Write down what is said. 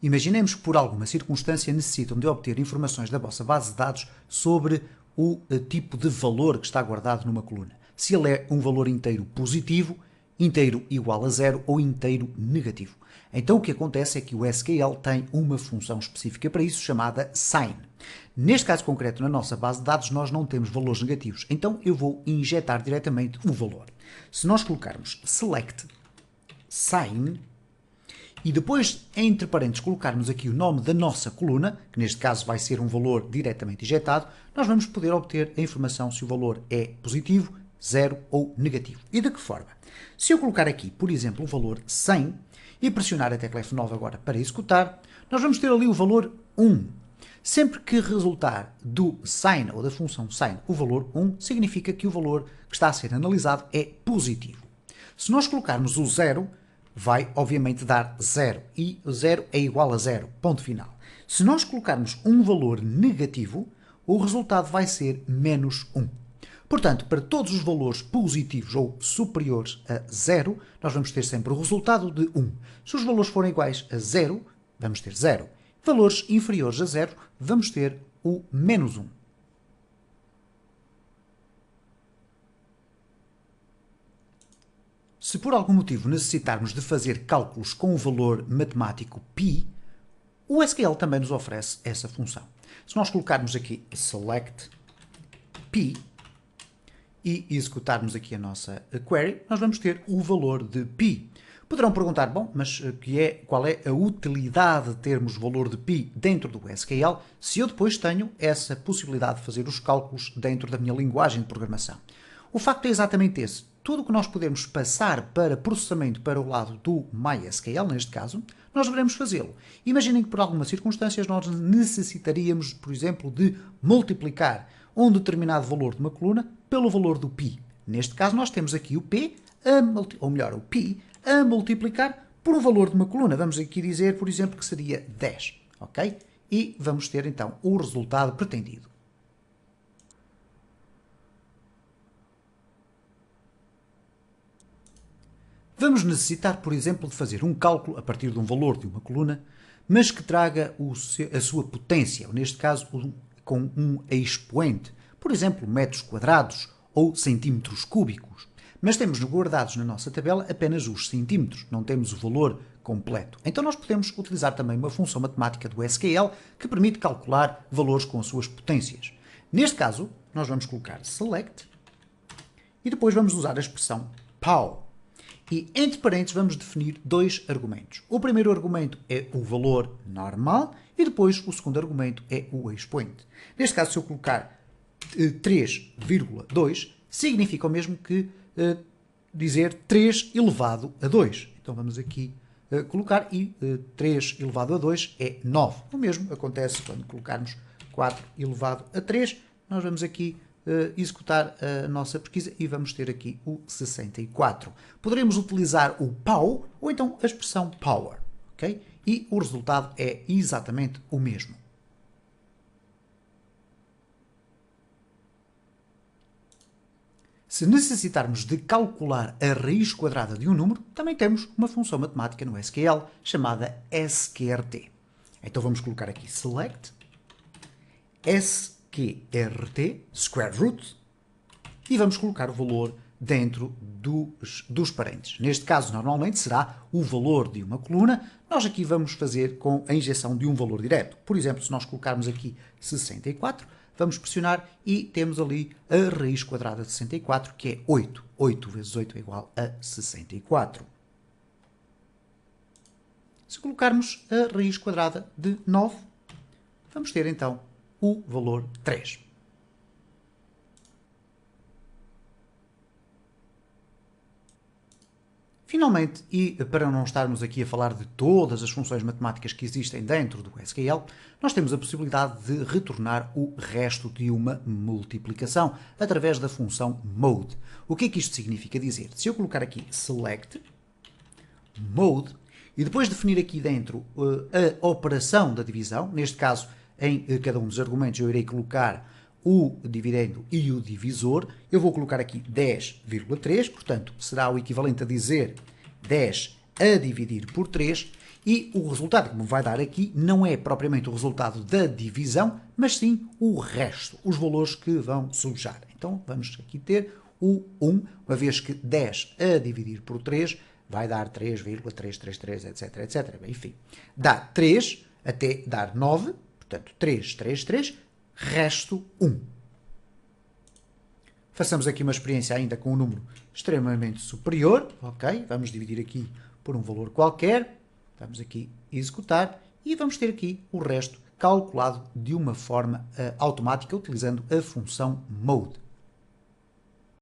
Imaginemos que por alguma circunstância necessitam de obter informações da vossa base de dados sobre o tipo de valor que está guardado numa coluna. Se ele é um valor inteiro positivo, inteiro igual a zero ou inteiro negativo. Então o que acontece é que o SQL tem uma função específica para isso chamada sign. Neste caso concreto, na nossa base de dados, nós não temos valores negativos. Então eu vou injetar diretamente o valor. Se nós colocarmos select sign e depois, entre parênteses, colocarmos aqui o nome da nossa coluna, que neste caso vai ser um valor diretamente injetado, nós vamos poder obter a informação se o valor é positivo, zero ou negativo. E de que forma? Se eu colocar aqui, por exemplo, o valor 100 e pressionar a tecla F9 agora para executar, nós vamos ter ali o valor 1. Sempre que resultar do sign ou da função sign o valor 1, significa que o valor que está a ser analisado é positivo. Se nós colocarmos o 0, vai obviamente dar 0 e 0 é igual a 0, ponto final. Se nós colocarmos um valor negativo, o resultado vai ser menos 1. Portanto, para todos os valores positivos ou superiores a 0, nós vamos ter sempre o resultado de 1. Se os valores forem iguais a 0, vamos ter 0. Valores inferiores a 0, vamos ter o menos 1. Se por algum motivo necessitarmos de fazer cálculos com o valor matemático π, o SQL também nos oferece essa função. Se nós colocarmos aqui select π e executarmos aqui a nossa query, nós vamos ter o valor de π. Poderão perguntar, bom, mas qual é a utilidade de termos o valor de π dentro do SQL se eu depois tenho essa possibilidade de fazer os cálculos dentro da minha linguagem de programação? O facto é exatamente esse. Tudo o que nós podemos passar para processamento para o lado do MySQL, neste caso, nós devemos fazê-lo. Imaginem que por alguma circunstância nós necessitaríamos, por exemplo, de multiplicar um determinado valor de uma coluna pelo valor do π. Neste caso nós temos aqui o π, o π a multiplicar por um valor de uma coluna. Vamos aqui dizer, por exemplo, que seria 10. Ok? E vamos ter então o resultado pretendido. Vamos necessitar, por exemplo, de fazer um cálculo a partir de um valor de uma coluna, mas que traga a sua potência, ou neste caso com um expoente, por exemplo, metros quadrados ou centímetros cúbicos. Mas temos guardados na nossa tabela apenas os centímetros, não temos o valor completo. Então nós podemos utilizar também uma função matemática do SQL que permite calcular valores com as suas potências. Neste caso, nós vamos colocar select e depois vamos usar a expressão pow. E entre parênteses vamos definir dois argumentos. O primeiro argumento é o valor normal e depois o segundo argumento é o expoente. Neste caso, se eu colocar 3,2, significa o mesmo que dizer 3 elevado a 2. Então vamos aqui colocar e 3 elevado a 2 é 9. O mesmo acontece quando colocarmos 4 elevado a 3. Nós vamos aqui executar a nossa pesquisa e vamos ter aqui o 64. Poderemos utilizar o pow ou então a expressão power, ok? E o resultado é exatamente o mesmo. Se necessitarmos de calcular a raiz quadrada de um número, também temos uma função matemática no SQL chamada sqrt. Então vamos colocar aqui select sqrt, square root, e vamos colocar o valor dentro dos parênteses. Neste caso, normalmente será o valor de uma coluna. Nós aqui vamos fazer com a injeção de um valor direto. Por exemplo, se nós colocarmos aqui 64, vamos pressionar e temos ali a raiz quadrada de 64, que é 8. 8 vezes 8 é igual a 64. Se colocarmos a raiz quadrada de 9, vamos ter então o valor 3. Finalmente, e para não estarmos aqui a falar de todas as funções matemáticas que existem dentro do SQL, nós temos a possibilidade de retornar o resto de uma multiplicação através da função mode. O que é que isto significa dizer? Se eu colocar aqui select mode e depois definir aqui dentro a operação da divisão, neste caso em cada um dos argumentos eu irei colocar o dividendo e o divisor, eu vou colocar aqui 10,3, portanto será o equivalente a dizer 10 a dividir por 3, E o resultado que me vai dar aqui não é propriamente o resultado da divisão, mas sim o resto, os valores que vão subjar. Então vamos aqui ter o 1, uma vez que 10 a dividir por 3 vai dar 3,333, etc, etc. Enfim, dá 3 até dar 9, portanto 3, 3, 3, resto 1. Façamos aqui uma experiência ainda com um número extremamente superior, ok? Vamos dividir aqui por um valor qualquer. Vamos aqui executar e vamos ter aqui o resto calculado de uma forma automática utilizando a função mode.